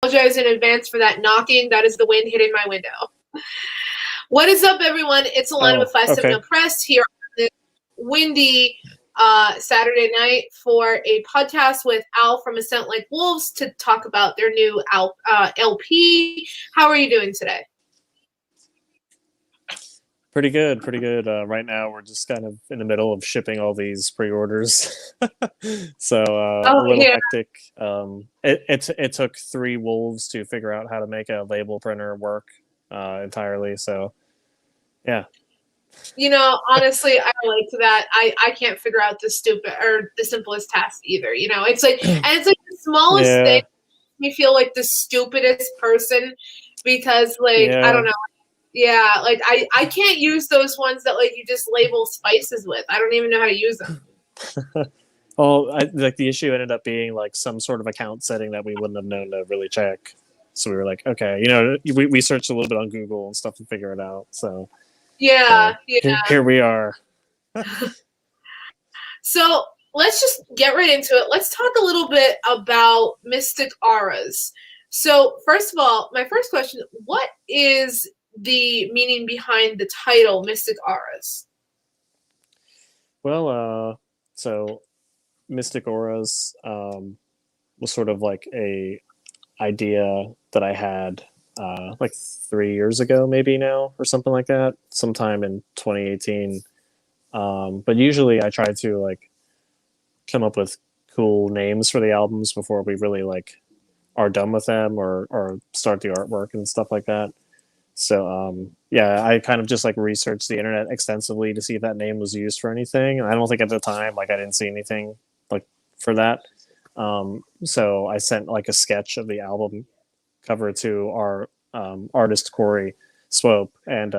apologize in advance for that knocking. That is the wind hitting my window. What is up, everyone? It's Alonna with 570 Press here on this windy Saturday night for a podcast with Al from Ascent Like Wolves to talk about their new LP. How are you doing today? Pretty good. Right now, we're just kind of in the middle of shipping all these pre-orders, so a little hectic. It took 3 wolves to figure out how to make a label printer work entirely. So, yeah. You know, honestly, I relate to that. I can't figure out the simplest task either. You know, it's like, and it's like the smallest thing makes me feel like the stupidest person because, like, I don't know. Yeah, like I can't use those ones that like you just label spices with. I don't even know how to use them. Well, like the issue ended up being like some sort of account setting that we wouldn't have known to really check. So we were like, okay, you know, we searched a little bit on Google and stuff to figure it out. So yeah. Here we are. So let's just get right into it. Let's talk a little bit about Mystic Auras. So first of all, my first question: what is the meaning behind the title Mystic Auras? Well, so Mystic Auras was sort of like a idea that I had like 3 years ago, maybe now, or something like that, sometime in 2018. But usually I try to like come up with cool names for the albums before we really like are done with them or start the artwork and stuff like that. So I kind of just like researched the internet extensively to see if that name was used for anything. And I don't think at the time like I didn't see anything like for that. So I sent like a sketch of the album cover to our artist Corey Swope, and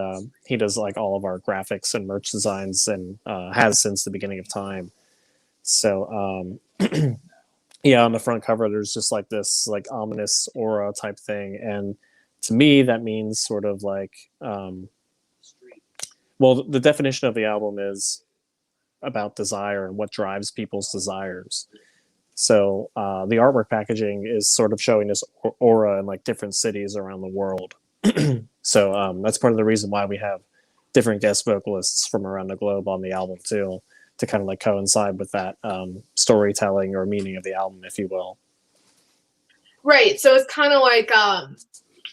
he does like all of our graphics and merch designs and has since the beginning of time. So yeah, on the front cover there's just like this like ominous aura type thing, and to me that means sort of like well, the definition of the album is about desire and what drives people's desires. So the artwork packaging is sort of showing this aura in like different cities around the world. So that's part of the reason why we have different guest vocalists from around the globe on the album too, to kind of like coincide with that storytelling or meaning of the album, if you will. Right. So it's kind of like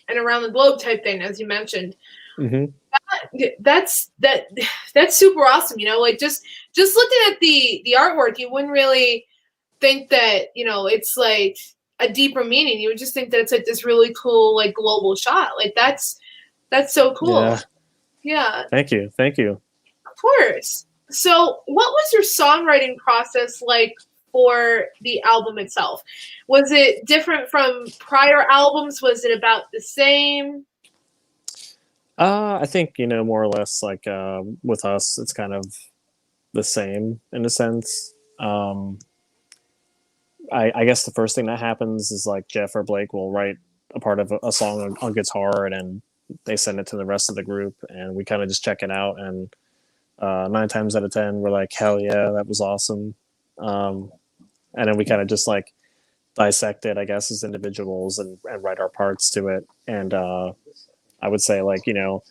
an around the globe type thing, as you mentioned. Mm-hmm. That's super awesome. You know, like just looking at the artwork, you wouldn't really think that, you know, it's like a deeper meaning. You would just think that it's like this really cool like global shot. Like that's so cool. Yeah. Thank you. Of course. So what was your songwriting process like for the album itself? Was it different from prior albums? Was it about the same? I think, you know, more or less like with us it's kind of the same in a sense. I guess the first thing that happens is like Jeff or Blake will write a part of a song on guitar, and then they send it to the rest of the group, and we kind of just check it out. And 9 times out of 10, we're like, hell yeah, that was awesome. And then we kind of just like dissect it, I guess, as individuals and write our parts to it. And I would say like, you know,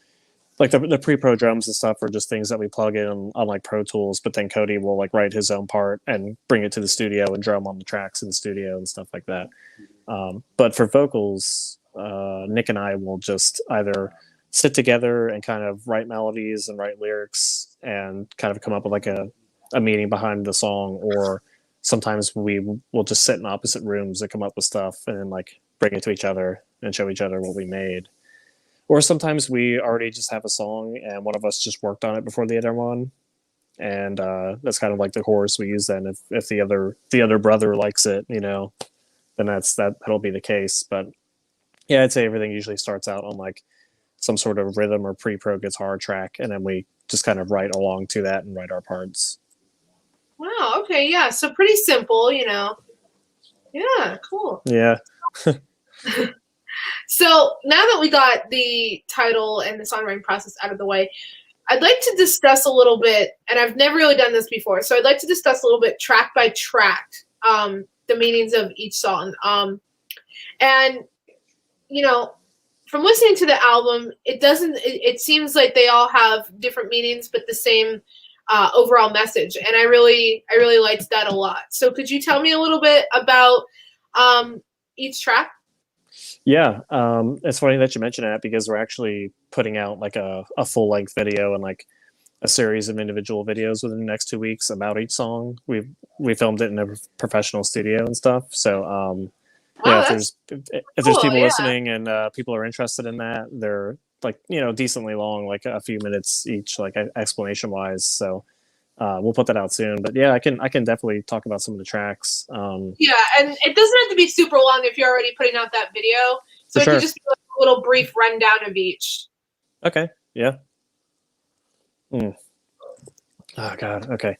like the pre-pro drums and stuff are just things that we plug in on like Pro Tools, but then Cody will like write his own part and bring it to the studio and drum on the tracks in the studio and stuff like that. But for vocals, Nick and I will just either sit together and kind of write melodies and write lyrics and kind of come up with like a meaning behind the song, or sometimes we will just sit in opposite rooms and come up with stuff and then like bring it to each other and show each other what we made. Or sometimes we already just have a song and one of us just worked on it before the other one, and that's kind of like the chorus we use then. If the other brother likes it, you know, then that'll be the case. But yeah, I'd say everything usually starts out on like some sort of rhythm or pre-pro guitar track, and then we just kind of write along to that and write our parts. Wow. Okay. Yeah. So pretty simple, you know. Yeah. Cool. Yeah. So now that we got the title and the songwriting process out of the way, I'd like to discuss a little bit, and I've never really done this before, so I'd like to discuss a little bit track by track, the meanings of each song. And from listening to the album, it seems like they all have different meanings, but the same overall message. And I really liked that a lot. So could you tell me a little bit about each track? Yeah, it's funny that you mention that because we're actually putting out like a full length video and like a series of individual videos within the next 2 weeks about each song. We filmed it in a professional studio and stuff. So yeah, Wow, that's if there's cool. people Yeah. listening and people are interested in that, they're like decently long, like a few minutes each, like explanation wise. So we'll put that out soon. But yeah, I can definitely talk about some of the tracks. Yeah, and it doesn't have to be super long if you're already putting out that video. So For it could sure. just be like a little brief rundown of each. Okay. Yeah. Mm. Oh God. Okay.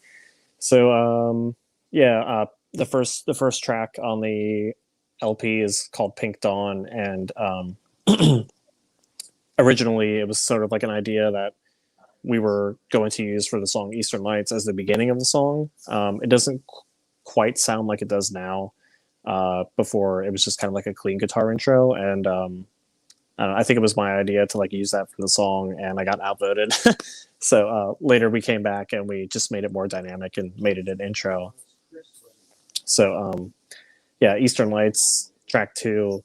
So yeah, the first track on the LP is called Pink Dawn, and originally it was sort of like an idea that we were going to use for the song Eastern Lights as the beginning of the song. It doesn't quite sound like it does now. Before it was just kind of like a clean guitar intro, and I don't know, I think it was my idea to like use that for the song, and I got outvoted. So later we came back and we just made it more dynamic and made it an intro. So yeah, Eastern Lights track 2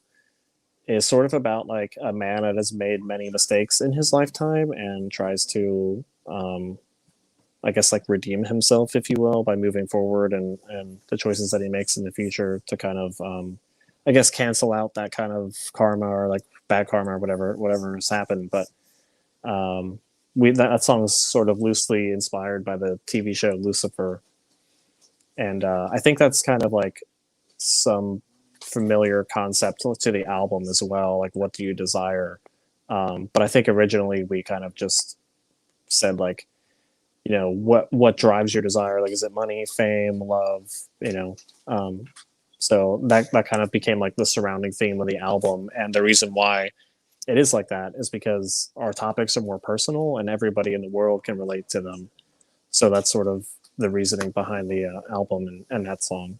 is sort of about like a man that has made many mistakes in his lifetime and tries to I guess like redeem himself, if you will, by moving forward and the choices that he makes in the future to kind of I guess cancel out that kind of karma or like bad karma or whatever has happened. But that song is sort of loosely inspired by the TV show Lucifer, and I think that's kind of like some familiar concept to the album as well. Like, what do you desire? But I think originally we kind of just said like, what drives your desire? Like, is it money, fame, love? So that kind of became like the surrounding theme of the album, and the reason why it is like that is because our topics are more personal and everybody in the world can relate to them. So that's sort of the reasoning behind the album and that song.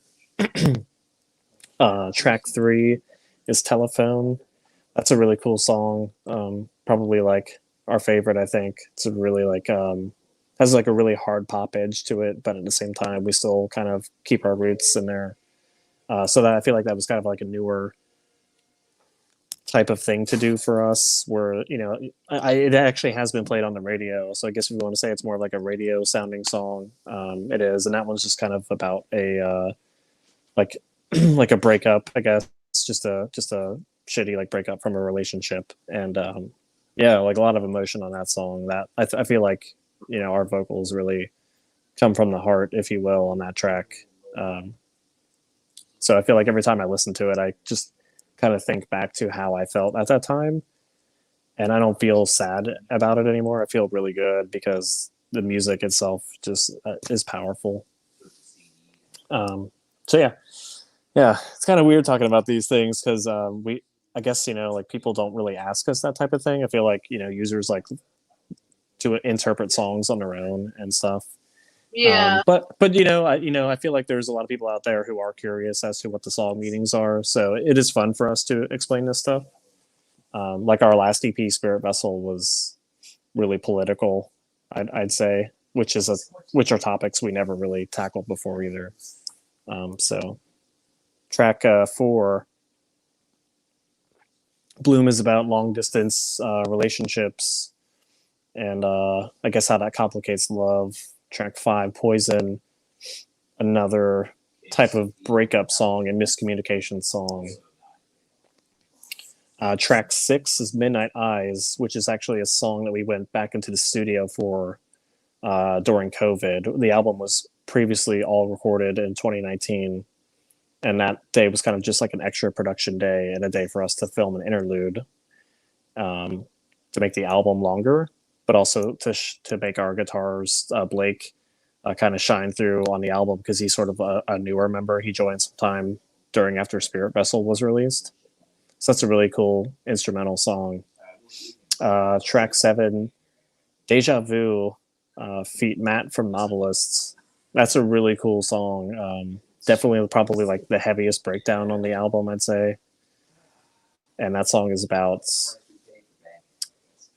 Track 3 is Telephone. That's a really cool song. Probably like our favorite, I think. It's a really like has like a really hard pop edge to it, but at the same time we still kind of keep our roots in there. So that I feel like that was kind of like a newer type of thing to do for us, where it actually has been played on the radio. So I guess if you want to say it's more like a radio sounding song, it is. And that one's just kind of about a like like a breakup, I guess. It's just a shitty like breakup from a relationship, and yeah, like a lot of emotion on that song. That I feel like our vocals really come from the heart, if you will, on that track. So I feel like every time I listen to it, I just kind of think back to how I felt at that time, and I don't feel sad about it anymore. I feel really good because the music itself just is powerful. So yeah, it's kind of weird talking about these things because I guess like people don't really ask us that type of thing. I feel like users like to interpret songs on their own and stuff. Yeah. But I feel like there's a lot of people out there who are curious as to what the song meanings are. So it is fun for us to explain this stuff. Like our last EP, Spirit Vessel, was really political, I'd say, which are topics we never really tackled before either. So track 4, Bloom, is about long distance relationships and I guess how that complicates love. Track 5, Poison, another type of breakup song and miscommunication song. Track 6 is Midnight Eyes, which is actually a song that we went back into the studio for during COVID. The album was previously all recorded in 2019, and that day was kind of just like an extra production day and a day for us to film an interlude to make the album longer, but also to make our guitars, Blake, kind of shine through on the album because he's sort of a newer member. He joined sometime after Spirit Vessel was released. So that's a really cool instrumental song. Track 7, Deja Vu, feat. Matt from Novelists. That's a really cool song. Definitely probably like the heaviest breakdown on the album, I'd say. and that song is about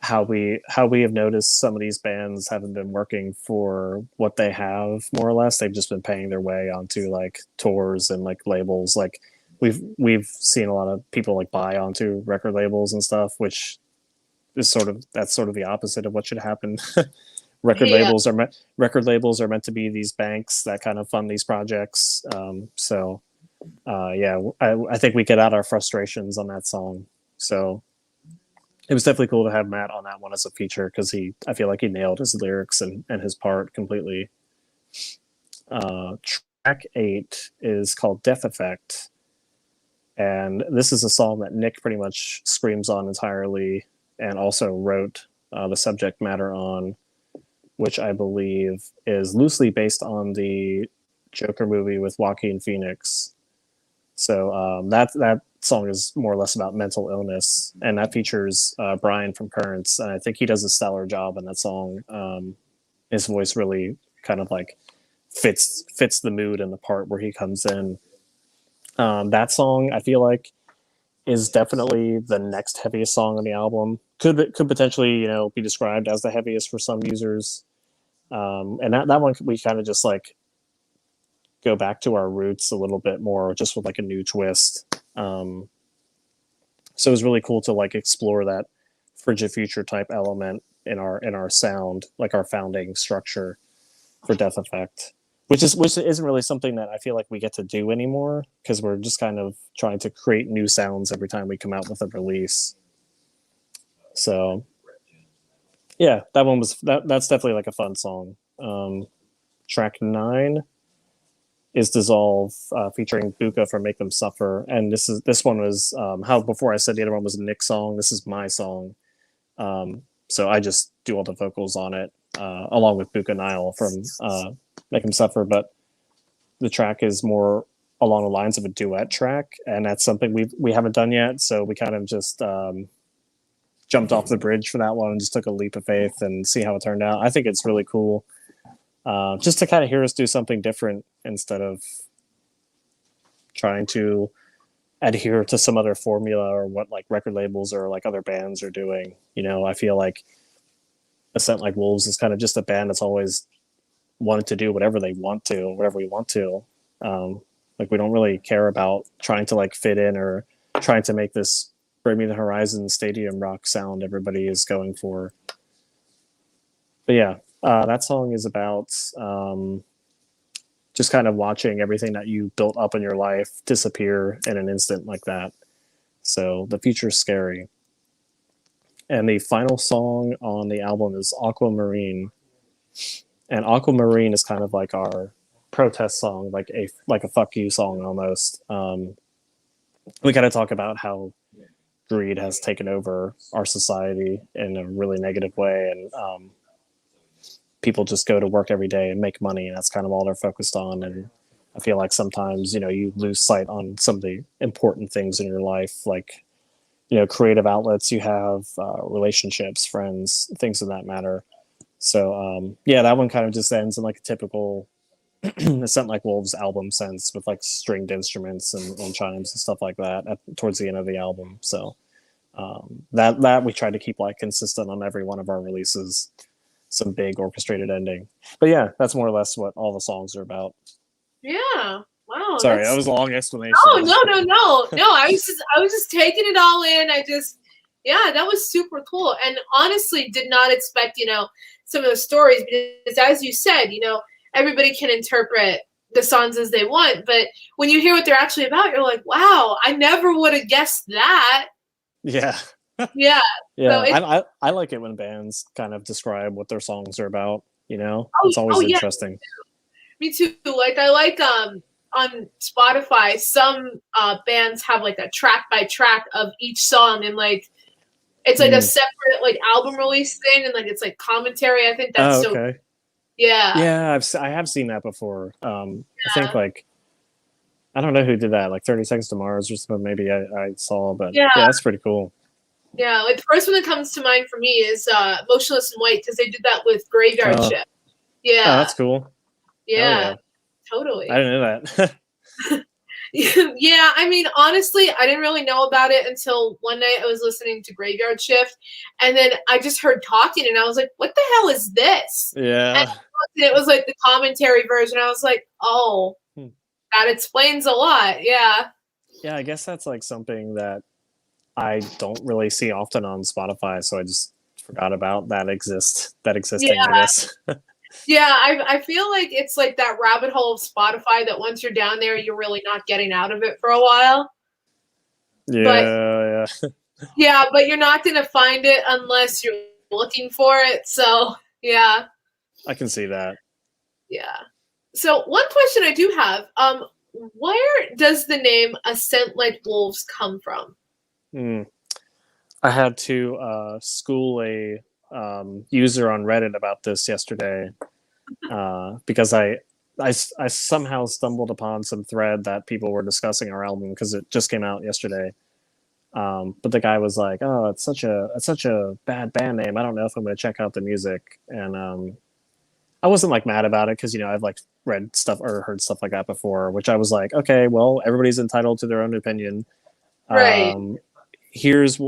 how we have noticed some of these bands haven't been working for what they have, more or less. They've just been paying their way onto like tours and like labels. Like we've seen a lot of people like buy onto record labels and stuff, which is that's sort of the opposite of what should happen. record Yeah. labels are meant to be these banks that kind of fund these projects. I think we get out our frustrations on that song. So it was definitely cool to have Matt on that one as a feature, because I feel like he nailed his lyrics and his part completely. Track 8 is called Death Effect, and this is a song that Nick pretty much screams on entirely, and also wrote the subject matter on, which I believe is loosely based on the Joker movie with Joaquin Phoenix. So that song is more or less about mental illness, and that features Brian from Currents, and I think he does a stellar job in that song. His voice really kind of like fits the mood and the part where he comes in. That song, I feel like, is definitely the next heaviest song on the album. Could potentially be described as the heaviest for some users. And that one we kind of just like go back to our roots a little bit more, just with like a new twist. So it was really cool to like explore that Frigid Future type element in our sound, like our founding structure for Death Effect, which isn't really something that I feel like we get to do anymore, because we're just kind of trying to create new sounds every time we come out with a release. So yeah, that one was that's definitely like a fun song. Track 9 is Dissolve, featuring Buka from Make Them Suffer, and this one was how before I said the other one was a Nick song. This is my song, so I just do all the vocals on it, along with Buka Nile from Make Them Suffer. But the track is more along the lines of a duet track, and that's something we haven't done yet. So we kind of just jumped off the bridge for that one and just took a leap of faith and see how it turned out. I think it's really cool. Just to kind of hear us do something different instead of trying to adhere to some other formula or what like record labels or like other bands are doing. I feel like A Scent Like Wolves is kind of just a band that's always wanted to do whatever we want to. Like we don't really care about trying to like fit in or trying to make this Bring Me the Horizon stadium rock sound everybody is going for. But yeah, that song is about just kind of watching everything that you built up in your life disappear in an instant like that. So the future's scary. And the final song on the album is Aquamarine. And Aquamarine is kind of like our protest song, like a fuck you song almost. We kind of talk about how greed has taken over our society in a really negative way, and people just go to work every day and make money, and that's kind of all they're focused on. And I feel like sometimes you lose sight on some of the important things in your life, like creative outlets you have, relationships, friends, things of that matter. So that one kind of just ends in like a typical A Scent Like Wolves album sense, with like stringed instruments and chimes and stuff like that towards the end of the album. So that we try to keep like consistent on every one of our releases, some big orchestrated ending. But yeah, that's more or less what all the songs are about. Yeah. Wow. Sorry, that was a long explanation. Oh, no. I was just taking it all in. That was super cool. And honestly, did not expect, some of those stories, because as you said, everybody can interpret the songs as they want. But when you hear what they're actually about, you're like, wow, I never would have guessed that. Yeah. Yeah. So I like it when bands kind of describe what their songs are about, it's always interesting. Me too. Like I like on Spotify, some bands have like a track by track of each song, and like it's like a separate like album release thing, and like it's like commentary. I think that's okay. Yeah, I have seen that before. I think like I don't know who did that, like 30 Seconds to Mars or something. Maybe I saw, but yeah, that's pretty cool. Yeah, like the first one that comes to mind for me is Motionless in White, because they did that with Graveyard Shift. Yeah, that's cool. Yeah, totally. I didn't know that. Yeah, I mean, honestly, I didn't really know about it until one night I was listening to Graveyard Shift, and then I just heard talking, and I was like, "What the hell is this?" And Yeah. it was like the commentary version. I was like, "Oh, that explains a lot." Yeah. Yeah, I guess that's like something that I don't really see often on Spotify, so I just forgot about that existing, I Yeah. guess. Yeah, I feel like it's like that rabbit hole of Spotify that once you're down there, you're really not getting out of it for a while. But Yeah, yeah. yeah, but you're not gonna find it unless you're looking for it. So yeah, I can see that. yeah. So one question I do have, where does the name A Scent Like Wolves come from? Mm. I had to school a user on Reddit about this yesterday because I somehow stumbled upon some thread that people were discussing our album because it just came out yesterday. But the guy was like, "Oh, it's such a bad band name. I don't know if I'm going to check out the music." And I wasn't like mad about it because I've like read stuff or heard stuff like that before, which I was like, okay, well, everybody's entitled to their own opinion. Right. Um, here's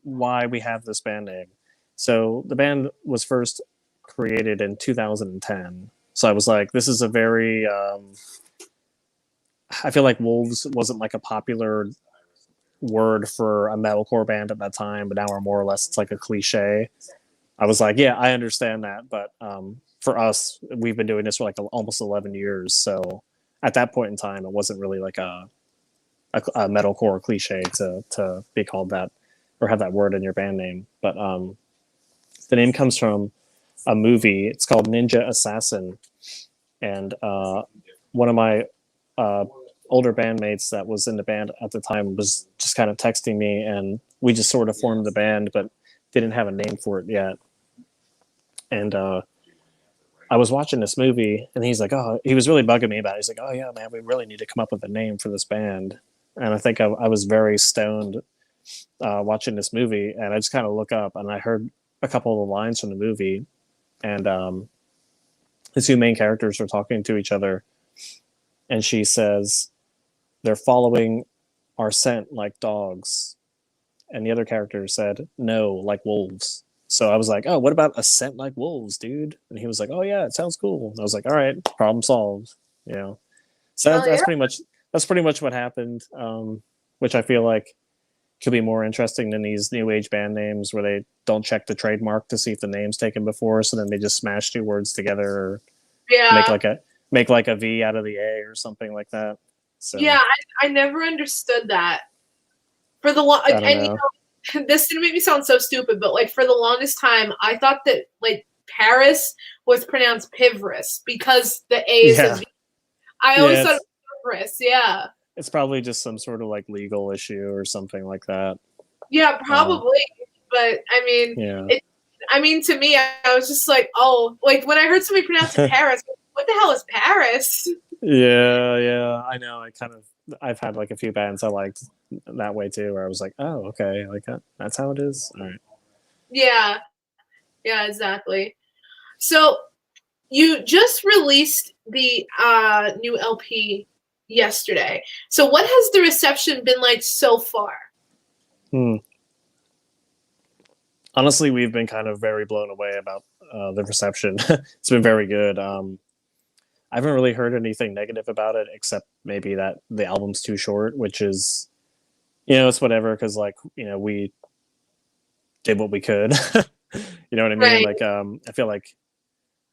why we have this band name. So the band was first created in 2010. So I was like, this is a very I feel like Wolves wasn't like a popular word for a metalcore band at that time, but now we're more or less it's like a cliche. I was like, yeah, I understand that, but for us, we've been doing this for like almost 11 years. So at that point in time, it wasn't really like a metalcore cliche to be called that or have that word in your band name. But the name comes from a movie. It's called Ninja Assassin, and one of my uh, older bandmates that was in the band at the time was just kind of texting me, and we just sort of formed the band, but didn't have a name for it yet. And I was watching this movie, and he's like, "Oh," he was really bugging me about it. He's like, "Oh yeah, man, we really need to come up with a name for this band." And I think I was very stoned watching this movie, and I just kind of look up, and I heard a couple of the lines from the movie, and the two main characters are talking to each other, and she says, "They're following our scent like dogs," and the other character said, "No, like wolves." So I was like, "Oh, what about a scent like wolves, dude?" And he was like, "Oh yeah, it sounds cool." And I was like, "All right, problem solved." You know, so Oh yeah. that's pretty much what happened. Which I feel like could be more interesting than these new age band names where they don't check the trademark to see if the name's taken before, so then they just smash two words together or make Yeah. like a make like a V out of the A or something like that. So Yeah, I never understood that. For the long I don't and know. this didn't make me sound so stupid, but like for the longest time, I thought that like Paris was pronounced Pivris because the A is a Yeah, V. I always yeah. thought it was Pivris. Yeah, It's probably just some sort of like legal issue or something like that. yeah, Uh, probably. But I mean, yeah, it. I mean, to me, I was just like, oh, like when I heard somebody pronounce it Paris, what the hell is Paris? yeah, yeah. I know. I've had like a few bands I liked that way too, where I was like, oh, okay, like that's how it is. All right. Yeah, yeah, exactly. So you just released the new LP yesterday. So what has the reception been like so far? Hmm. Honestly, we've been kind of very blown away about the reception. It's been very good. I haven't really heard anything negative about it, except maybe that the album's too short, which is, it's whatever because like we did what we could. You know what I mean? Right. Like, I feel like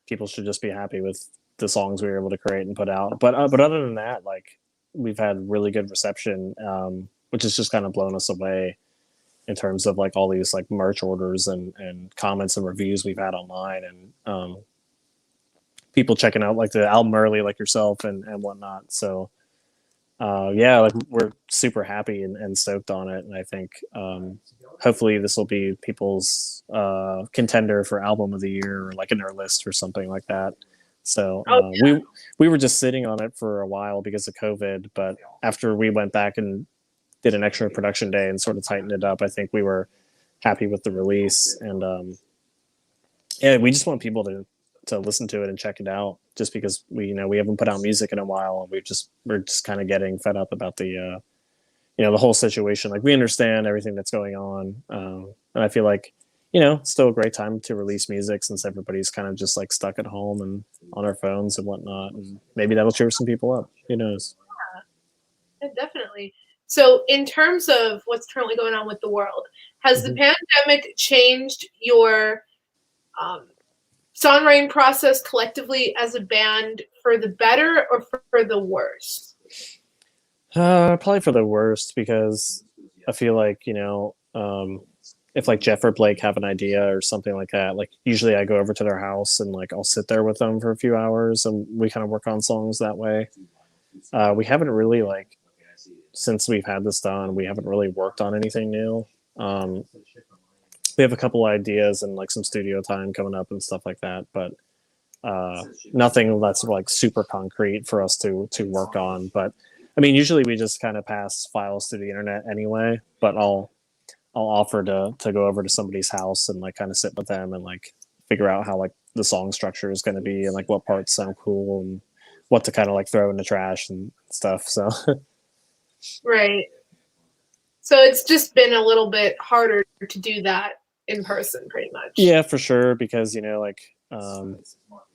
people should just be happy with the songs we were able to create and put out. But other than that, like we've had really good reception, which has just kind of blown us away in terms of like all these like merch orders and comments and reviews we've had online and people checking out like the album early, like yourself and whatnot. So yeah, like we're super happy and stoked on it, and I think hopefully this will be people's contender for album of the year or like in their list or something like that. So Oh, we were just sitting on it for a while because of COVID, but after we went back and did an extra production day and sort of tightened it up, I think we were happy with the release. And yeah, we just want people to to listen to it and check it out, just because we haven't put out music in a while, and we're just kind of getting fed up about the the whole situation. Like, we understand everything that's going on, and I feel like it's still a great time to release music since everybody's kind of just like stuck at home and on our phones and whatnot, and maybe that'll cheer some people up. Who knows? Yeah, definitely. So, in terms of what's currently going on with the world, has the pandemic changed your songwriting process collectively as a band for the better or for the worse? Probably for the worst, because I feel like if like Jeff or Blake have an idea or something like that, like usually I go over to their house and like I'll sit there with them for a few hours and we kind of work on songs that way. We haven't really, like, since we've had this done, we haven't really worked on anything new. Um, we have a couple ideas and like some studio time coming up and stuff like that, but nothing that's like super concrete for us to work on. But I mean, usually we just kind of pass files to the internet anyway. But I'll offer to go over to somebody's house and like kind of sit with them and like figure out how like the song structure is going to be and like what parts sound cool and what to kind of like throw in the trash and stuff. So Right. So it's just been a little bit harder to do that in person, pretty much. yeah, for sure, because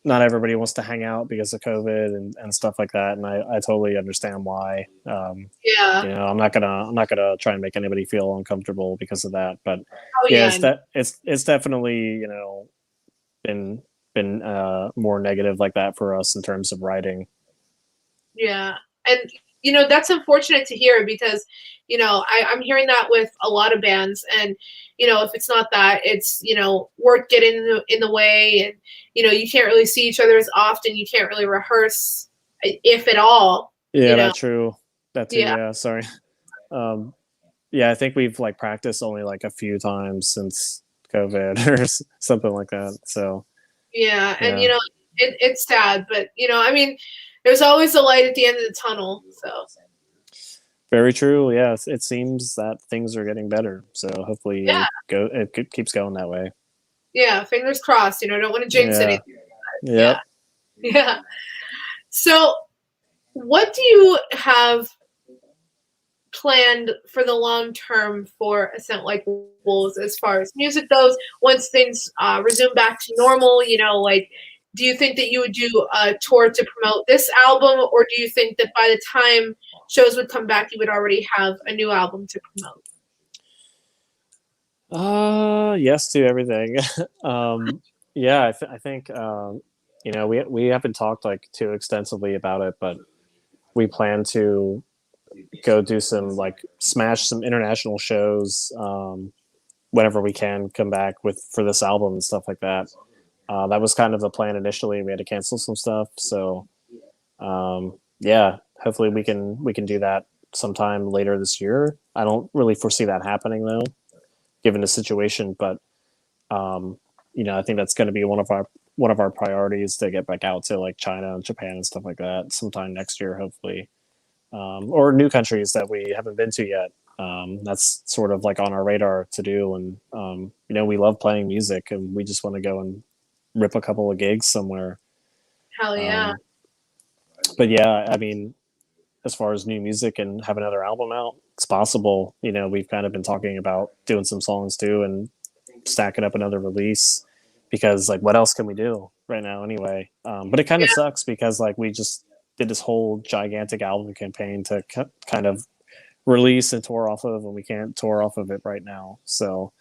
not everybody wants to hang out because of COVID and stuff like that, and I totally understand why. Yeah. I'm not gonna try and make anybody feel uncomfortable because of that, but Oh yeah, yeah. it's definitely been more negative like that for us in terms of writing. Yeah. And that's unfortunate to hear because, I'm hearing that with a lot of bands and, if it's not that, it's, work getting in the way and, you can't really see each other as often. You can't really rehearse if at all. Yeah, that's true. That too. Yeah. Yeah. Sorry. Um, yeah, I think we've like practiced only like a few times since COVID or something like that. So Yeah. And, yeah. it's sad, but, I mean, there's always a light at the end of the tunnel. So. Very true. Yeah, it seems that things are getting better. So hopefully Yeah. it keeps going that way. Yeah. Fingers crossed. Don't want to jinx Yeah. anything. Yep. Yeah. Yeah. So, what do you have planned for the long term for Ascent Like Wolves as far as music goes? Once things resume back to normal, like, do you think that you would do a tour to promote this album, or do you think that by the time shows would come back, you would already have a new album to promote? Yes to everything. Yeah, I think we haven't talked like too extensively about it, but we plan to go do some like smash some international shows whenever we can come back for this album and stuff like that. That was kind of the plan initially. We had to cancel some stuff, so yeah, hopefully we can do that sometime later this year. I don't really foresee that happening though, given the situation, but I think that's going to be one of our priorities to get back out to like China and Japan and stuff like that sometime next year, hopefully, or new countries that we haven't been to yet. That's sort of like on our radar to do, and we love playing music, and we just want to go and rip a couple of gigs somewhere. Hell yeah. But yeah, I mean, as far as new music and have another album out, it's possible. We've kind of been talking about doing some songs too and stacking up another release, because like what else can we do right now anyway? But it kind of sucks because like we just did this whole gigantic album campaign to kind of release and tour off of, and we can't tour off of it right now. So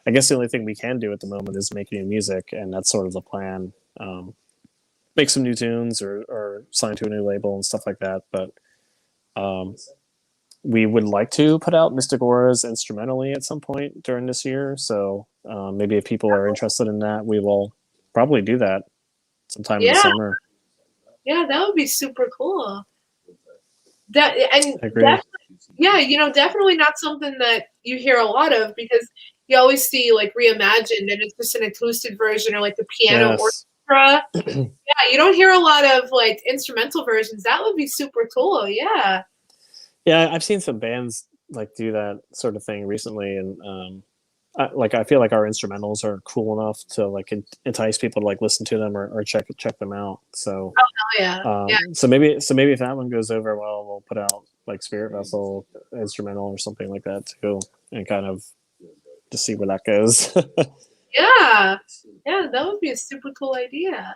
I guess the only thing we can do at the moment is make new music, and that's sort of the plan. Make some new tunes or sign to a new label and stuff like that. But we would like to put out Mystic Auras instrumentally at some point during this year. So maybe if people are interested in that, we will probably do that sometime in the summer. Yeah, that would be super cool. That and I agree. definitely not something that you hear a lot of, because you always see like reimagined and it's just an acoustic version or like the piano orchestra. Yeah, you don't hear a lot of like instrumental versions. That would be super cool. Yeah. Yeah, I've seen some bands like do that sort of thing recently, and I feel like our instrumentals are cool enough to like entice people to like listen to them or check them out. So Oh yeah, yeah, maybe if that one goes over well, we'll put out like Spirit Vessel instrumental or something like that too, and kind of to see where that goes. yeah, yeah. That would be a super cool idea.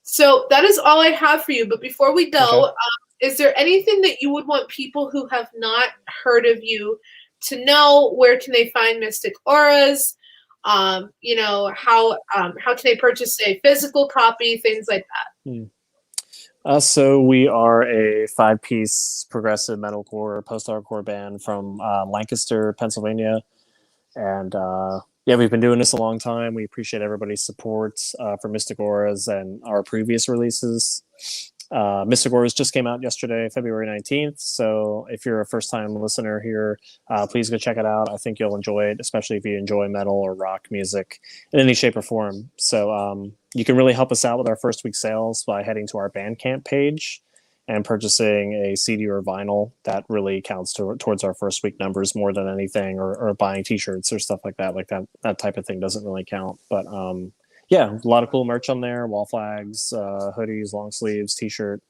So that is all I have for you. But before we Okay. go, is there anything that you would want people who have not heard of you to know? Where can they find Mystic Auras? You know, how can they purchase a physical copy? Things like that. Hmm. So we are a 5-piece progressive metalcore post-hardcore band from Lancaster, Pennsylvania, and yeah, we've been doing this a long time. We appreciate everybody's support for Mystic Auras and our previous releases. Mystic Auras just came out yesterday, February 19th. So if you're a first-time listener here, please go check it out. I think you'll enjoy it, especially if you enjoy metal or rock music in any shape or form. So you can really help us out with our first week sales by heading to our Bandcamp page and purchasing a CD or vinyl. That really counts towards our first week numbers more than anything, or buying T-shirts or stuff like that. Like that type of thing doesn't really count. But yeah, a lot of cool merch on there: wall flags, hoodies, long sleeves, T-shirt,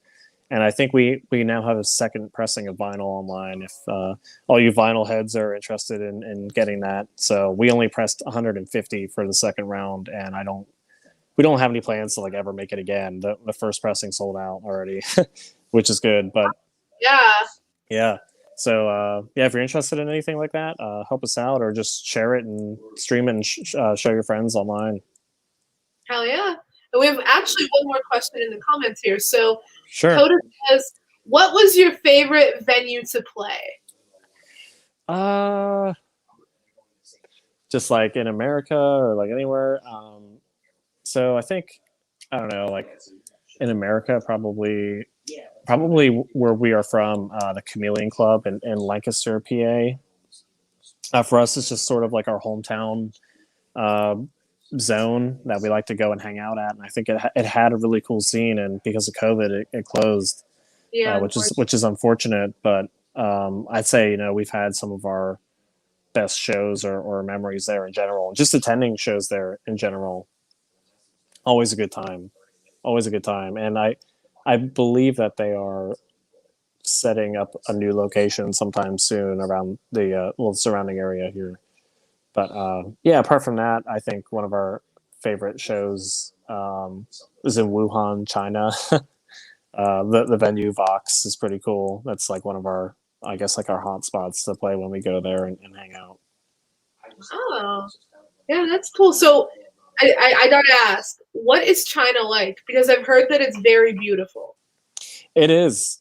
and I think we now have a second pressing of vinyl online. If all you vinyl heads are interested in getting that, so we only pressed 150 for the second round, and we don't have any plans to like ever make it again. The first pressing sold out already, which is good. But Yeah. yeah, so yeah, if you're interested in anything like that, help us out or just share it and stream it and show your friends online. Hell yeah. And we have actually one more question in the comments here. So Sure. Coda says, what was your favorite venue to play? Uh, just like in America or like anywhere. So I think I don't know, like in America, probably where we are from, the Chameleon Club in Lancaster, PA. For us, it's just sort of like our hometown uh, zone that we like to go and hang out at, and I think it had a really cool scene, and because of COVID, it closed, Yeah, which is unfortunate. But I'd say we've had some of our best shows or memories there in general. Just attending shows there in general, always a good time, always a good time. And I believe that they are setting up a new location sometime soon around the surrounding area here. But yeah, apart from that, I think one of our favorite shows is in Wuhan, China. The venue Vox is pretty cool. That's like one of our, I guess, like our hot spots to play when we go there and hang out. Oh, yeah, that's cool. So I gotta ask, what is China like? Because I've heard that it's very beautiful. It is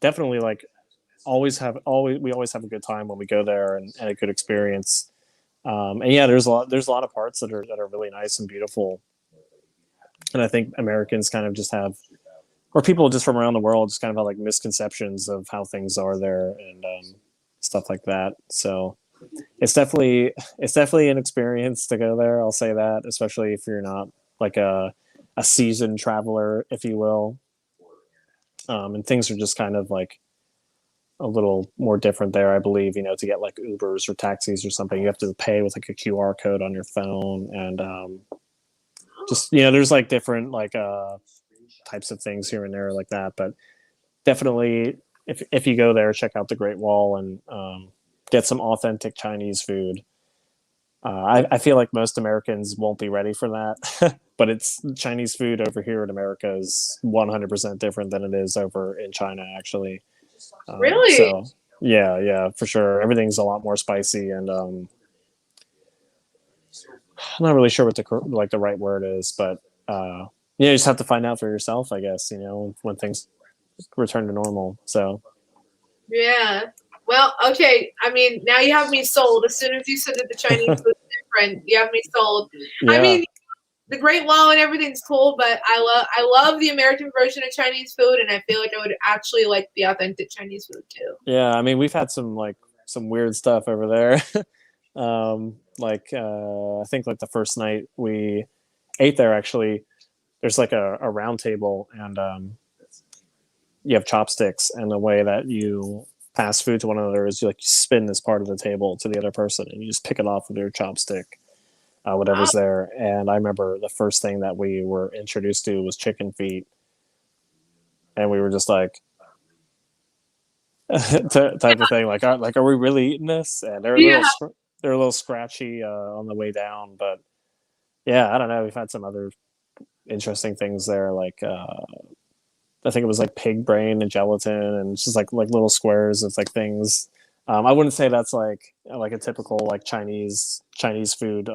definitely like we always have a good time when we go there and a good experience. And yeah, there's a lot of parts that are really nice and beautiful. And I think Americans kind of just have, or people just from around the world just kind of have like misconceptions of how things are there and stuff like that. So it's definitely an experience to go there. I'll say that, especially if you're not like a seasoned traveler, if you will. And things are just kind of like a little more different there, I believe. To get like Ubers or taxis or something, you have to pay with like a QR code on your phone, and just there's like different like types of things here and there like that. But definitely, if you go there, check out the Great Wall and get some authentic Chinese food. I feel like most Americans won't be ready for that, but it's Chinese food over here in America is 100% different than it is over in China, actually. Really? So yeah, for sure. Everything's a lot more spicy, and I'm not really sure what the right word is, but you just have to find out for yourself, I guess. When things return to normal. So Yeah. Well, okay. I mean, now you have me sold. As soon as you said that the Chinese was different, you have me sold. yeah. I mean, the Great Wall and everything's cool, but I love the American version of Chinese food, and I feel like I would actually like the authentic Chinese food too. Yeah, I mean, we've had some weird stuff over there. I think like the first night we ate there, actually, there's like a round table, and you have chopsticks, and the way that you pass food to one another is you spin this part of the table to the other person and you just pick it off with your chopstick, whatever's there. And I remember the first thing that we were introduced to was chicken feet, and we were just like type of thing, are we really eating this? And they're Yeah. they're a little scratchy on the way down, but yeah, I don't know. We've had some other interesting things there, I think it was like pig brain and gelatin, and it's just like little squares of like things. I wouldn't say that's like a typical like Chinese food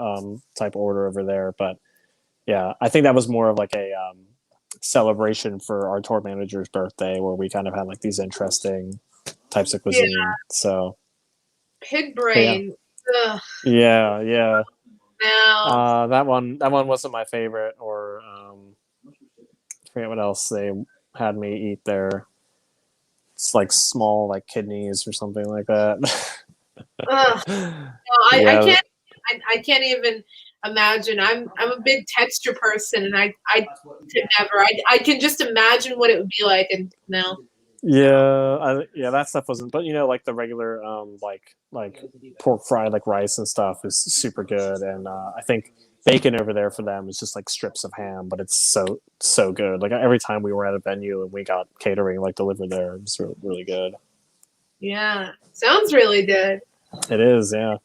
type order over there, but yeah, I think that was more of like a celebration for our tour manager's birthday, where we kind of had like these interesting types of cuisine. Yeah. So Pig brain. Yeah. Yeah. No. That one wasn't my favorite, or I forget what else they had me eat there. It's like small like kidneys or something like that. Ugh. No, I can't even imagine. I'm a big texture person, and I could never. I can just imagine what it would be like, and no. Yeah, that stuff wasn't. But like the regular like pork fried like rice and stuff is super good, and I think bacon over there for them is just like strips of ham, but it's so good. Like every time we were at a venue and we got catering like delivered there, it was really, really good. Yeah, sounds really good. It is, yeah.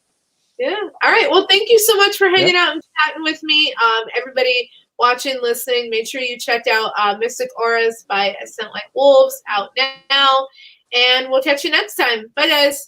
Yeah. All right. Well, thank you so much for hanging out and chatting with me. Everybody watching, listening, make sure you checked out Mystic Auras by Ascent Like Wolves, out now. And we'll catch you next time. Bye, guys.